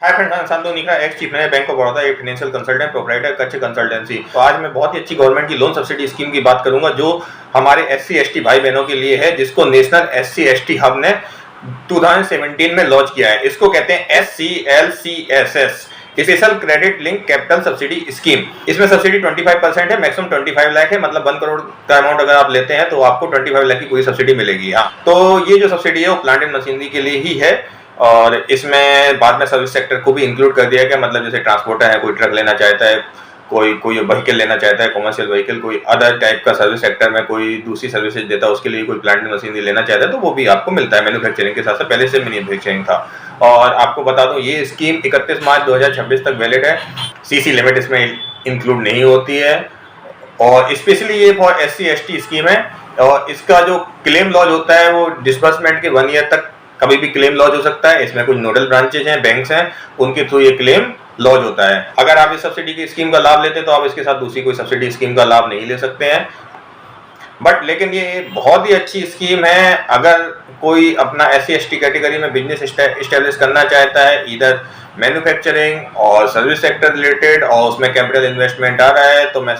Hi friends, मैं Santosh Nikla, ex chief manager Bank of Baroda, एक financial consultant, proprietor Kutch consultancy. तो आज मैं बहुत ही अच्छी गवर्नमेंट की लोन सब्सिडी स्कीम की बात करूंगा जो हमारे एससी एसटी भाई बहनों के लिए है, जिसको नेशनल एससी एसटी हब ने 2017 में लॉन्च किया है। इसको कहते हैं SCLCSS, special credit link capital subsidy scheme. इसमें सब्सिडी 25% है, मैक्सिमम 25 लाख है, मतलब 1 करोड़ का अमाउंट अगर आप लेते हैं तो आपको 25 लाख की पूरी सब्सिडी मिलेगी। हाँ, तो ये जो सब्सिडी है वो प्लांट एंड मशीनरी के लिए ही है और इसमें बाद में सर्विस सेक्टर को भी इंक्लूड कर दिया गया। मतलब जैसे ट्रांसपोर्टर है, कोई ट्रक लेना चाहता है, कोई व्हीकल लेना चाहता है, कॉमर्शियल व्हीकल, कोई अदर टाइप का सर्विस सेक्टर में कोई दूसरी सर्विसेज देता है, उसके लिए कोई प्लांट एंड मशीनरी लेना चाहता है तो वो भी आपको मिलता है मैन्युफैक्चरिंग के साथ साथ। पहले से मैन्युफैक्चरिंग था। और आपको बता दूं ये स्कीम 31 मार्च 2026 तक वैलिड है। सीसी लिमिट इसमें इंक्लूड नहीं होती है और स्पेशली ये फॉर SC ST स्कीम है। और इसका जो क्लेम लॉज होता है वो डिसबर्समेंट के 1 ईयर तक कभी भी क्लेम लॉज हो सकता है। इसमें कुछ नोडल ब्रांचेज हैं, बैंक्स हैं, उनके थ्रू ये क्लेम लॉज होता है। अगर आप इस सब्सिडी की स्कीम का लाभ लेते हैं तो आप इसके साथ दूसरी कोई सब्सिडी स्कीम का लाभ नहीं ले सकते हैं। बट लेकिन ये बहुत ही अच्छी स्कीम है। अगर कोई अपना SC ST कैटेगरी में बिजनेस एस्टेब्लिश करना चाहता है, इधर मैन्युफैक्चरिंग और सर्विस सेक्टर रिलेटेड, और उसमें कैपिटल इन्वेस्टमेंट आ रहा है, तो मैं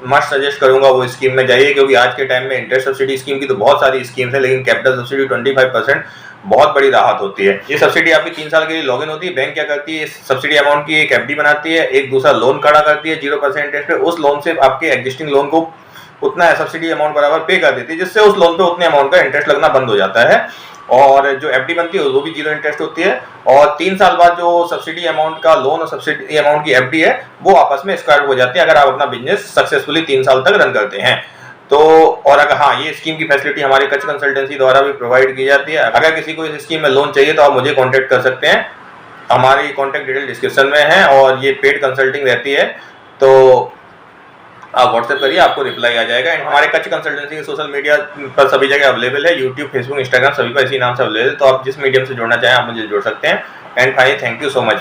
मस्ट सजेस्ट करूंगा वो स्कीम में जाइए। क्योंकि आज के टाइम में इंटरेस्ट सब्सिडी स्कीम की तो बहुत सारी स्कीम्स है, लेकिन कैपिटल सब्सिडी 25% बहुत बड़ी राहत होती है। ये सब्सिडी आपकी 3 साल के लिए लॉगिन होती है। बैंक क्या करती है, सब्सिडी अमाउंट की एक FD बनाती है, एक दूसरा लोन खड़ा करती है 0% इंटरेस्ट पे। उस लोन से आपके एग्जिस्टिंग लोन को उतना सब्सिडी अमाउंट बराबर पे कर देती है, जिससे उस लोन पे उतने अमाउंट का इंटरेस्ट लगना बंद हो जाता है। और जो FD बनती है वो भी 0 इंटरेस्ट होती है। और 3 साल बाद जो सब्सिडी अमाउंट का लोन और सब्सिडी अमाउंट की FD है वो आपस में स्क्वायर हो जाती है, अगर आप अपना बिजनेस सक्सेसफुली 3 साल तक रन करते हैं तो। और अगर हाँ, ये स्कीम की फैसिलिटी हमारे कच्छ कंसल्टेंसी द्वारा भी प्रोवाइड की जाती है। अगर किसी को इस स्कीम में लोन चाहिए तो आप मुझे कांटेक्ट कर सकते हैं। हमारी कांटेक्ट डिटेल डिस्क्रिप्शन में है और ये पेड कंसल्टिंग रहती है, तो आप व्हाट्सएप करिए, आपको रिप्लाई आ जाएगा। एंड हमारे कच्छ कंसल्टेंसी के सोशल मीडिया पर सभी जगह अवेलेबल है, यूट्यूब, फेसबुक, इंस्टाग्राम, सभी पर इसी नाम से अवेलेबल है। तो आप जिस मीडियम से जुड़ना चाहें आप मुझे जोड़ सकते हैं। And finally thank you so much.